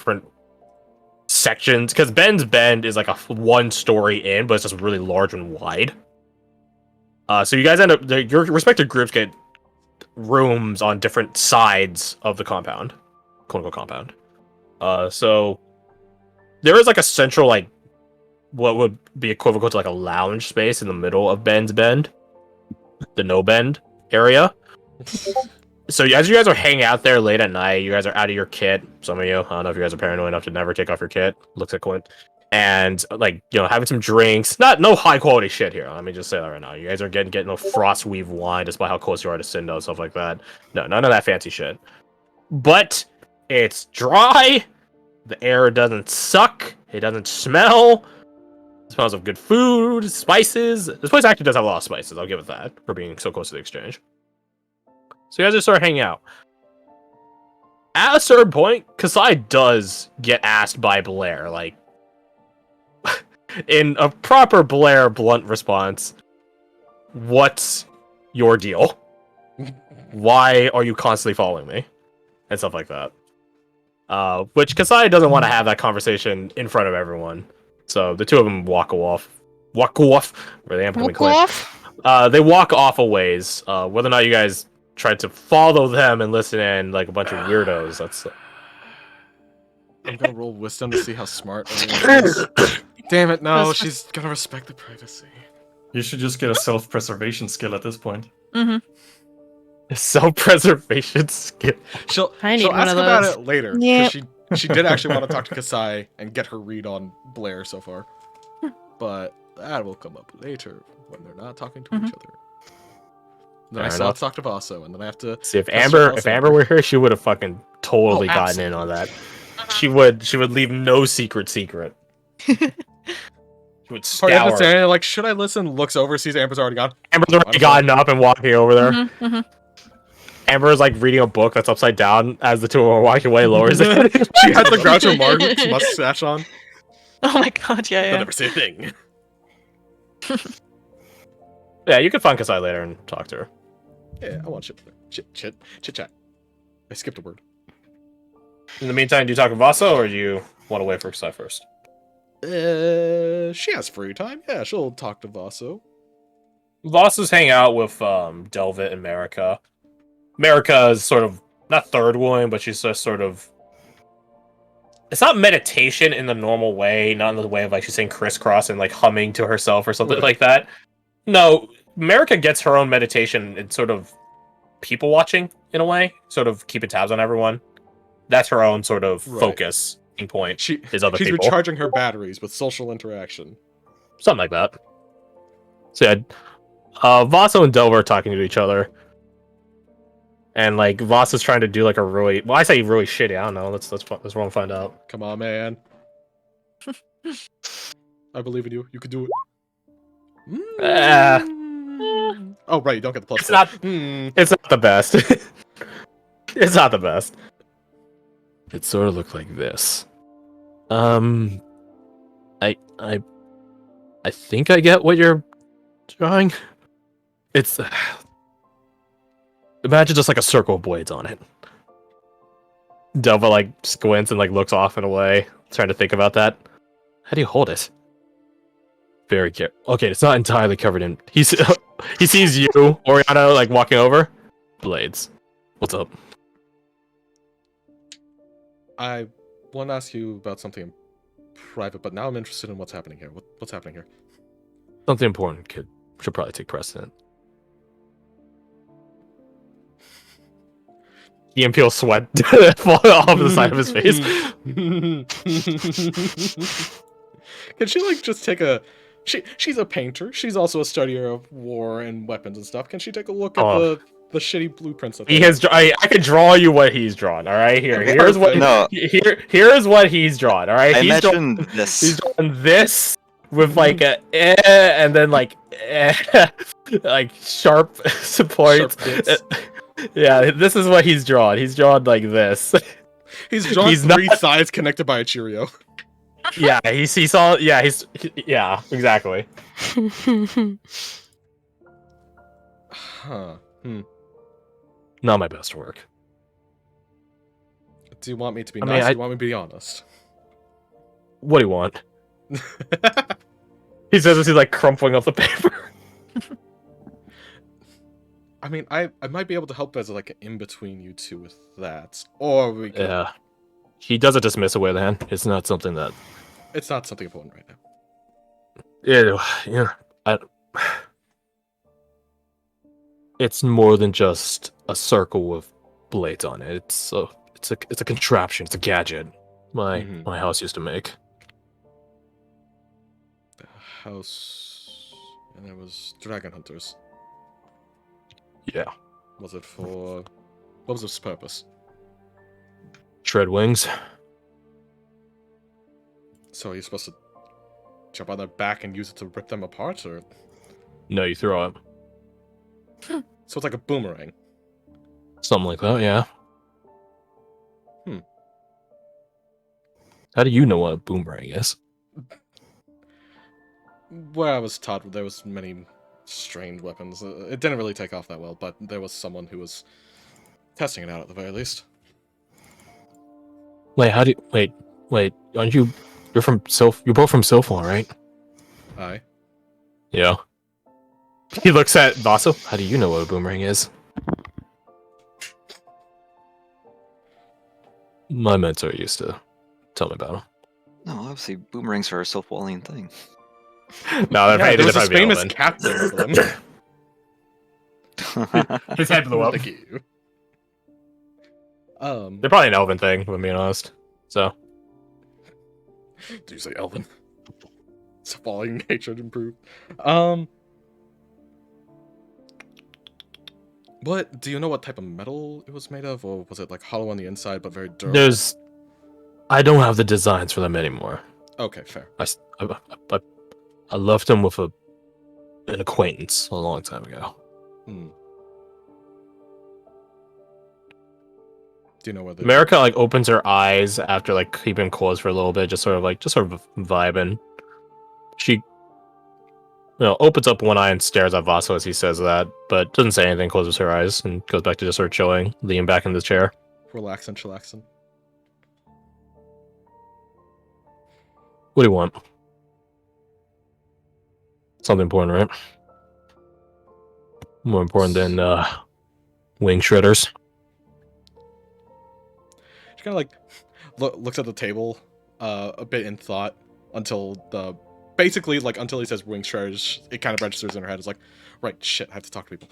different sections, because Ben's Bend is like a one story in, but it's just really large and wide. So you guys end up, your respective groups get rooms on different sides of the compound, quote unquote compound. So there is like a central, like what would be equivalent to like a lounge space in the middle of Ben's Bend, the No Bend area. So as you guys are hanging out there late at night, you guys are out of your kit. Some of you, I don't know if you guys are paranoid enough to never take off your kit. Looks like Quint. And like, you know, having some drinks. No high quality shit here. Let me just say that right now. You guys are getting no frostweave wine, despite how close you are to Cindo, stuff like that. No, none of that fancy shit. But it's dry. The air doesn't suck. It doesn't smell. It smells of good food, spices. This place actually does have a lot of spices. I'll give it that for being so close to the exchange. So you guys just start hanging out. At a certain point, Kasai does get asked by Blair, like, in a proper Blair blunt response, what's your deal? Why are you constantly following me? And stuff like that. Which Kasai doesn't want to have that conversation in front of everyone. So the two of them walk off. Really am becoming quick. They walk off a ways. Whether or not you guys tried to follow them and listen in like a bunch of weirdos, that's... I'm gonna roll wisdom to see how smart everyone is. Damn it, no, she's gonna respect the privacy. You should just get a self-preservation skill at this point. Self-preservation skill. She'll ask about it later. Yeah. She did actually want to talk to Kasai and get her read on Blair so far. But that will come up later when they're not talking to each other. Then I still have to talk to Vaso, and then I have to see if Amber were here, she would have fucking totally gotten in on that. She would leave no secret. She would scour. Like, should I listen? Looks over, sees Amber's already gone. Amber's already gotten up and walking over there. Amber is like reading a book that's upside down as the two are walking away, lowers it. She had the Groucho Marx mustache on. Oh my god, yeah. I'll never say a thing. Yeah, you can find Kasai later and talk to her. Yeah, I want chit chat. I skipped a word. In the meantime, do you talk to Vaso, or do you want to wait for Kasai first? She has free time. Yeah, she'll talk to Vaso. Vaso's hanging out with Delvit and Marika. Marika is sort of not third wheeling, but she's just sort of... It's not meditation in the normal way, not in the way of like she's saying crisscross and like humming to herself or something like that. No, Marika gets her own meditation and sort of people watching in a way, sort of keeping tabs on everyone. That's her own sort of focus point. She's people. Recharging her batteries with social interaction. Something like that. So yeah, Vaso and Delver are talking to each other. And like Vaso's trying to do like a really, well, I say really shitty. I don't know. Let's wrong find out. Come on, man. I believe in you. You can do it. Oh right, you don't get the plus. It's not. It's not the best. It's not the best. It sort of looked like this. I think I get what you're drawing. It's imagine just like a circle of blades on it. Delva like squints and like looks off in a way, trying to think about that. How do you hold it? Very careful. Okay, it's not entirely covered in. He sees you, Oriana, like walking over. Blades. What's up? I want to ask you about something private, but now I'm interested in what's happening here. What's happening here? Something important should probably take precedent. He feels sweat falling off the side of his face. Can she like just take a? She's a painter. She's also a studier of war and weapons and stuff. Can she take a look at the shitty blueprints that he has? I can draw you what he's drawn. All right, here's what. No. Here's what he's drawn. All right, he's drawn this. He's drawn this with like a and then like like sharp supports. Yeah, this is what he's drawn. He's drawn like this. He's drawn three sides connected by a Cheerio. Yeah, he saw. Yeah, yeah, exactly. Huh. Not my best work. Do you want me to be nice or do you want me to be honest? What do you want? He says as he's like crumpling up the paper. I mean, I might be able to help as like an in-between you two with that. Or we could... Yeah. He does a dismissive way, then. It's not something that... It's not something important right now. Yeah, it's more than just a circle with blades on it. It's a contraption. It's a gadget. My house used to make. The house, and there was dragon hunters. Yeah. Was it for... What was its purpose? Tread wings. So are you supposed to jump on their back and use it to rip them apart, or...? No, you throw it. So it's like a boomerang. Something like that, yeah. How do you know what a boomerang is? Where I was taught, there was many strained weapons. It didn't really take off that well, but there was someone who was testing it out at the very least. Wait, wait, aren't you... You're both from Silphon, right? Aye. Yeah. He looks at Vaso. How do you know what a boomerang is? My mentor used to tell me about him. No, obviously boomerangs are a self-walling thing. No, Yeah, there was this famous captain of them. His head blew up. Thank you. They're probably an elven thing, if I'm being honest. So. Do you say elven? It's falling nature improved. What do you know? What type of metal it was made of, or was it like hollow on the inside but very durable? I don't have the designs for them anymore. Okay, fair. I left them with an acquaintance a long time ago. Do you know whether America like opens her eyes after like keeping closed for a little bit, just sort of vibing. She, opens up one eye and stares at Vaso as he says that, but doesn't say anything. Closes her eyes and goes back to just sort of chilling, leaning back in the chair. relaxing, chillaxing? What do you want? Something important, right? More important than wing shredders. She kind of like looks at the table a bit in thought until until he says wing shredders, it kind of registers in her head. It's like, right, shit, I have to talk to people.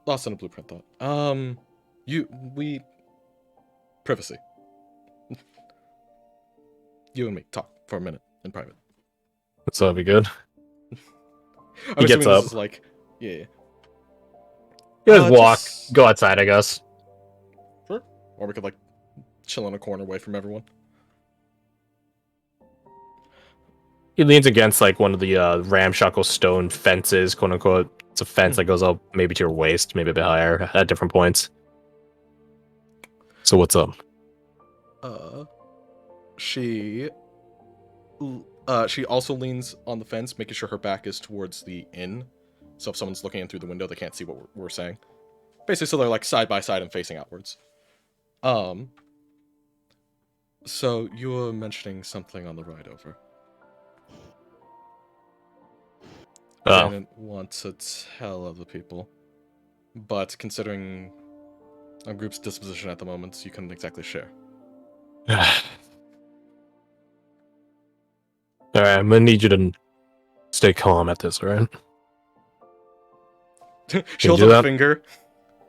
Lost in a blueprint thought. Privacy. You and me talk for a minute in private. So that'd be good. He gets up. This is like, yeah. You guys walk, go outside, I guess. Sure. Or we could like chill in a corner away from everyone. He leans against like one of the ramshackle stone fences, quote unquote. It's a fence that goes up maybe to your waist, maybe a bit higher at different points. So what's up? She also leans on the fence, making sure her back is towards the inn. So if someone's looking in through the window, they can't see what we're saying. Basically, so they're like side by side and facing outwards. So you were mentioning something on the ride over. I didn't want to tell other people, but considering our group's disposition at the moment, you couldn't exactly share. Alright, I'm gonna need you to stay calm at this, alright? She holds up a finger,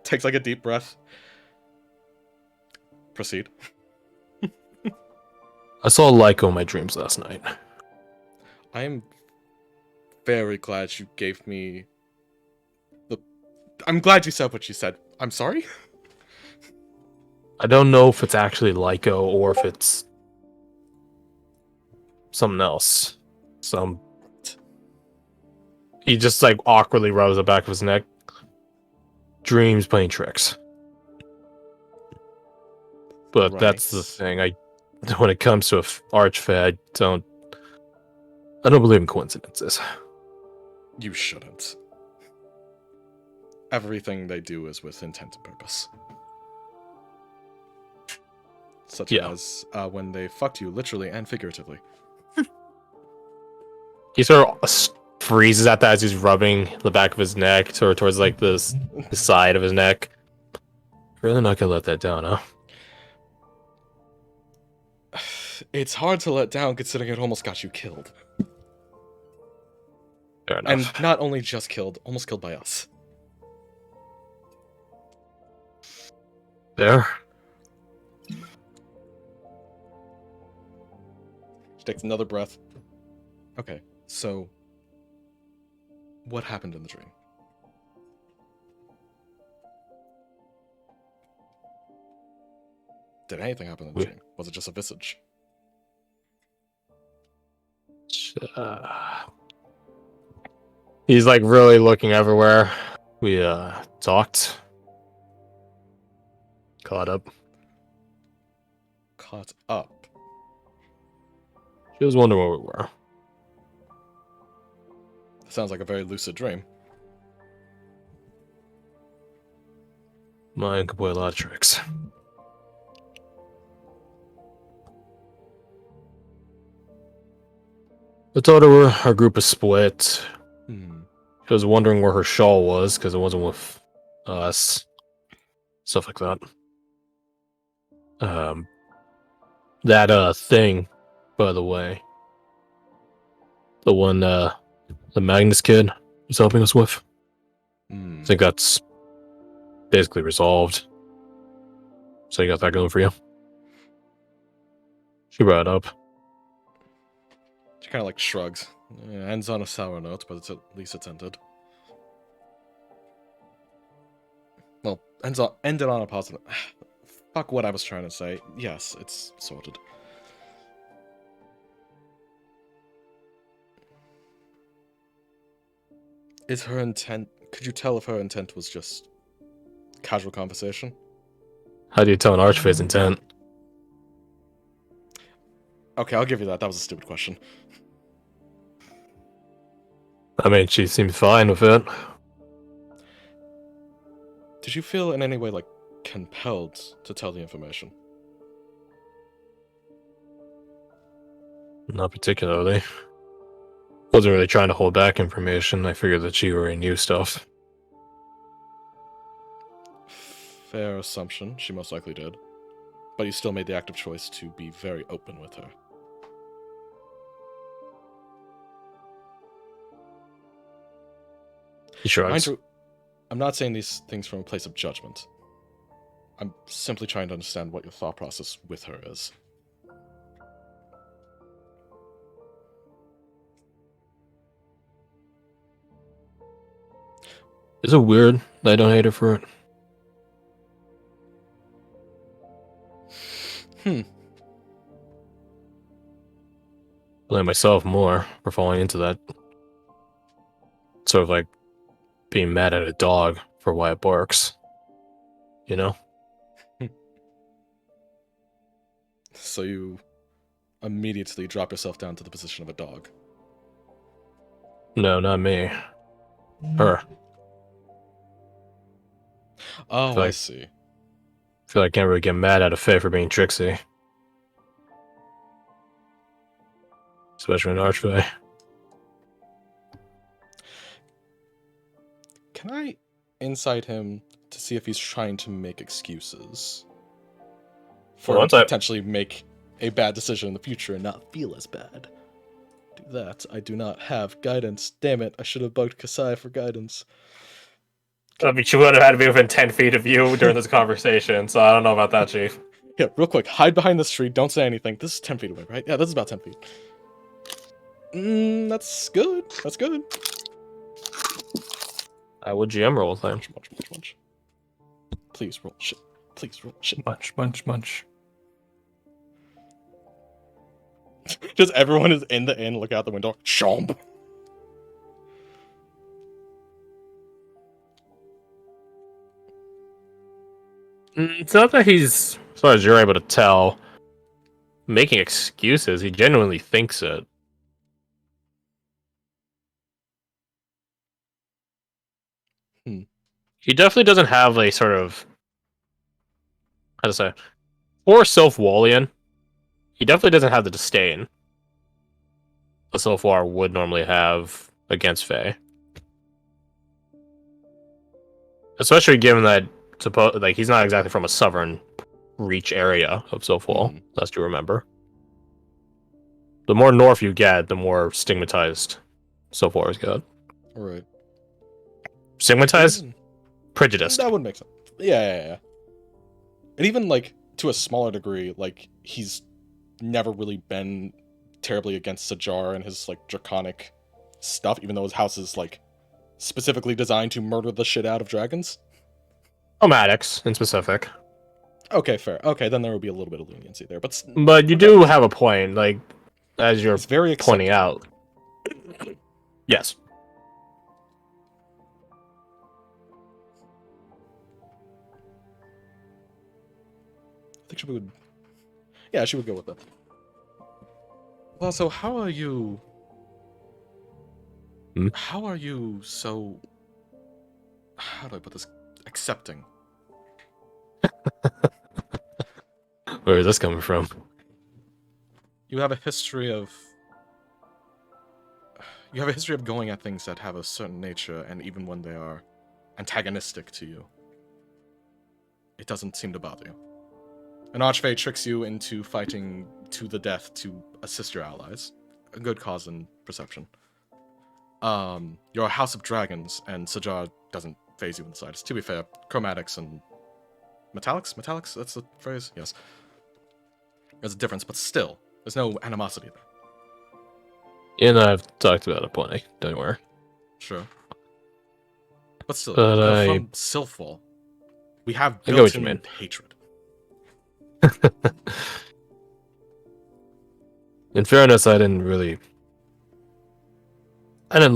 takes like a deep breath. Proceed. I saw Lyko in my dreams last night. I am very glad you gave me I'm glad you said what you said. I'm sorry? I don't know if it's actually Lyko or if it's something else. He just like awkwardly rubs the back of his neck. Dreams playing tricks. But Right. That's the thing. When it comes to Archfey, I don't believe in coincidences. You shouldn't. Everything they do is with intent and purpose. such as when they fucked you literally and figuratively. He sort of freezes at that as he's rubbing the back of his neck, sort of towards like the side of his neck. Really not gonna let that down, huh? It's hard to let down considering it almost got you killed. Fair enough. And not only just killed, almost killed by us. There. She takes another breath. Okay, so what happened in the dream? Did anything happen in the dream? Was it just a visage? He's like really looking everywhere. We talked. Caught up. Caught up. She was wondering where we were. Sounds like a very lucid dream. Mine could play a lot of tricks. I told her our group is split. She was wondering where her shawl was because it wasn't with us. Stuff like that. That thing, by the way. The one the Magnus kid was helping us with. I think that's basically resolved. So you got that going for you. She brought it up. She kind of like shrugs. Yeah, ends on a sour note, but at least it's ended. Well, ended on a positive. Fuck what I was trying to say. Yes, it's sorted. Is her intent... Could you tell if her intent was just casual conversation? How do you tell an Archfade's intent? Okay, I'll give you that. That was a stupid question. I mean, she seemed fine with it. Did you feel in any way, like, compelled to tell the information? Not particularly. Wasn't really trying to hold back information. I figured that she already knew stuff. Fair assumption. She most likely did. But you still made the active choice to be very open with her. He shrugs. Mind you, I'm not saying these things from a place of judgment. I'm simply trying to understand what your thought process with her is. Is it weird that I don't hate her for it? Blame myself more for falling into that. Sort of like being mad at a dog for why it barks. You know? So you immediately drop yourself down to the position of a dog. No, not me. Her. Oh, I see. I feel like I can't really get mad at a Fae for being tricksy. Especially an Archfey. Can I insight him to see if he's trying to make excuses? For potentially make a bad decision in the future and not feel as bad. Do that. I do not have guidance. Damn it, I should have bugged Kasai for guidance. I mean, she would have had to be within 10 feet of you during this conversation, so I don't know about that, Chief. Yeah, real quick, hide behind this tree, don't say anything. This is 10 feet away, right? Yeah, this is about 10 feet. That's good. That's good. I would GM roll then. Munch. Please roll shit. Please roll shit. Munch. Just everyone is in the inn, look out the window. Chomp. It's not that he's, as far as you're able to tell, making excuses. He genuinely thinks it. He definitely doesn't have a sort of, how to say, Or Self-Wallian. He definitely doesn't have the disdain a Sylphwar would normally have against Fae. Especially given that he's not exactly from a southern reach area of Sylphwall, lest you remember. The more north you get, the more stigmatized Sylphwars get. Right. Stigmatized? Prejudiced. That would make sense. Yeah. And even, like, to a smaller degree, like, he's never really been terribly against Sajar and his, like, draconic stuff, even though his house is, like, specifically designed to murder the shit out of dragons. Omatics, in specific. Okay, fair. Okay, then there would be a little bit of leniency there, but you do have a point, like, as you're very pointing out. Yes. I think she would... Yeah, she would go with that. Well, so how are you... How are you so... How do I put this? Accepting. Where is this coming from? You have a history of... You have a history of going at things that have a certain nature, and even when they are antagonistic to you, it doesn't seem to bother you. An Archfey tricks you into fighting to the death to assist your allies. A good cause and perception. You're a House of Dragons, and Sajar doesn't phase you in the slightest. To be fair, chromatics and metallics? Metallics? That's the phrase? Yes. There's a difference, but still, there's no animosity there. And I've talked about it plenty, don't worry. Sure. But still, But from Sylphwall, we have I get what you built-in mean. hatred. In fairness, I didn't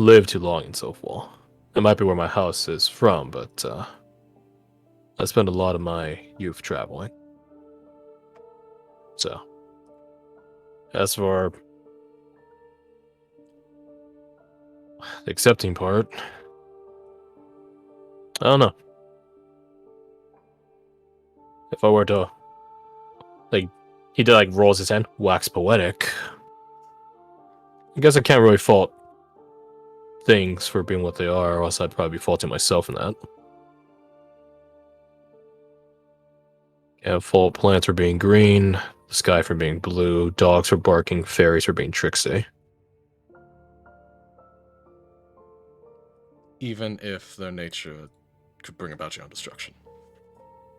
live too long in Sylphwall. It might be where my house is from, but I spent a lot of my youth traveling. So, as for the accepting part, I don't know. If I were to, he did rolls his hand, wax poetic. I guess I can't really fault things for being what they are, or else I'd probably be faulting myself in that. Can't fault plants for being green, the sky for being blue, dogs for barking, fairies for being tricksy. Even if their nature could bring about your own destruction.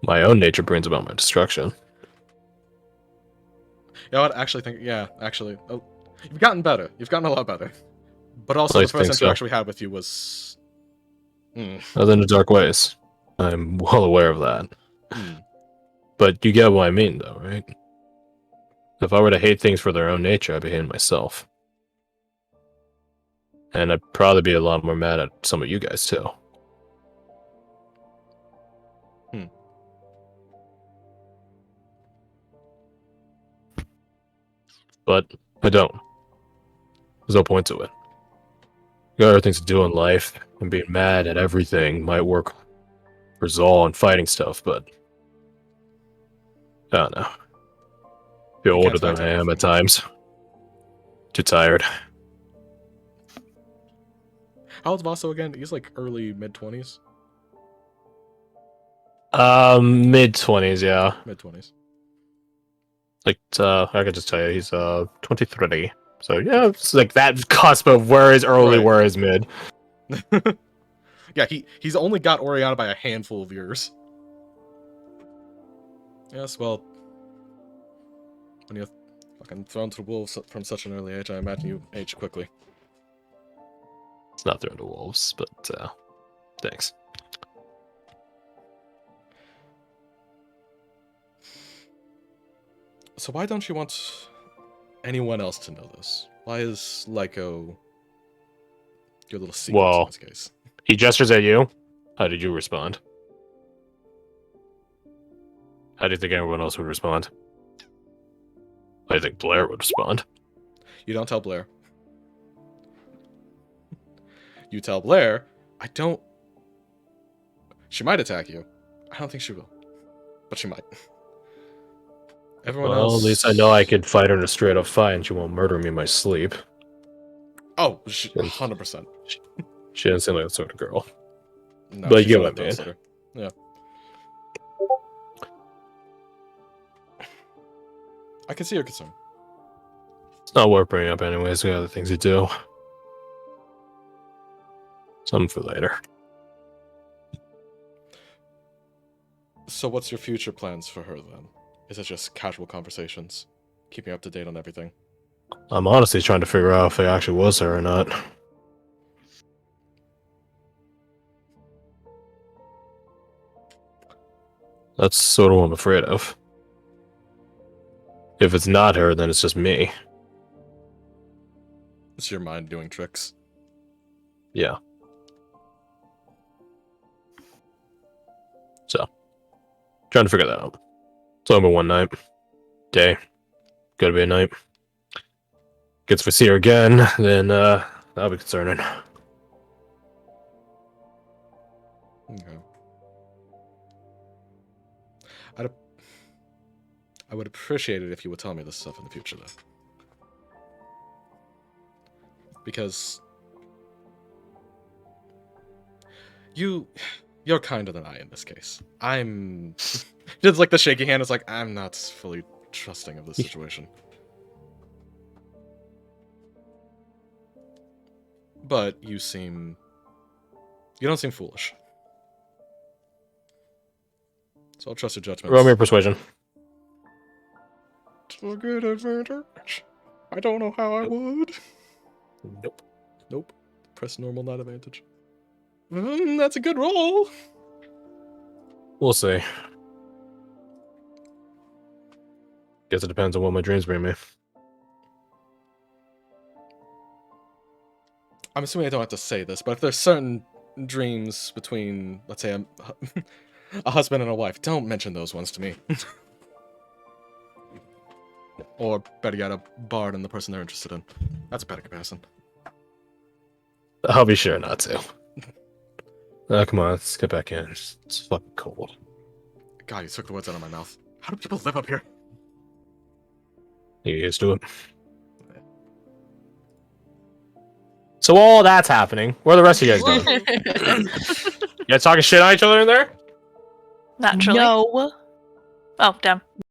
My own nature brings about my destruction. You know what? Oh, you've gotten better. You've gotten a lot better. But also, the first interaction we had with you was... Other than the dark ways. I'm well aware of that. But you get what I mean, though, right? If I were to hate things for their own nature, I'd be hating myself. And I'd probably be a lot more mad at some of you guys, too. But I don't. There's no point to it. You got other things to do in life, and being mad at everything might work for Zol and fighting stuff, but I don't know. Feel older than I am at times. Too tired. How old's Vaso again? He's like early mid-20s. Mid-20s, yeah. Mid-20s. I could just tell you, he's 23. So yeah, it's like that cusp of where is early, right. Where is mid. Yeah, he's only got Oriana by a handful of years. Yes, well, when you're fucking thrown to the wolves from such an early age, I imagine you age quickly. It's not thrown to wolves, but thanks. So why don't you want anyone else to know this? Why is Lyko your little secret in this case? He gestures at you. How did you respond? How do you think everyone else would respond? How do you think Blair would respond? You don't tell Blair. You tell Blair, I don't... She might attack you. I don't think she will. But she might. Everyone Well, else. at least I know I could fight her in a straight up fight and she won't murder me in my sleep. Oh, 100%. She doesn't seem like that sort of girl. No, But you she's get a what I mean. dog-sitter. Yeah. I can see your concern. It's not worth bringing up anyways. We got other things to do. Something for later. So what's your future plans for her then? Is it just casual conversations? Keeping up to date on everything? I'm honestly trying to figure out if it actually was her or not. That's sort of what I'm afraid of. If it's not her, then it's just me. It's your mind doing tricks. Yeah. So, trying to figure that out. It's only been one night. Day. Gotta be a night. Gets we see her again, then that'll be concerning. Okay. I would appreciate it if you would tell me this stuff in the future, though. Because you're kinder than I in this case. I'm just like the shaky hand is like, I'm not fully trusting of this situation. But you don't seem foolish. So I'll trust your judgment. Roll me a persuasion. To a good advantage. I don't know how I would. Nope. Nope. Press normal, not advantage. That's a good roll. We'll see. Guess it depends on what my dreams bring me. I'm assuming I don't have to say this, but if there's certain dreams between, let's say, a husband and a wife, don't mention those ones to me. Or better yet, a bard and the person they're interested in. That's a better comparison. I'll be sure not to. Oh, come on, let's get back in. It's fucking cold. God, you took the words out of my mouth. How do people live up here? You used to it. So all that's happening. Where are the rest of you guys going? You guys talking shit on each other in there? Naturally. No. Oh, damn.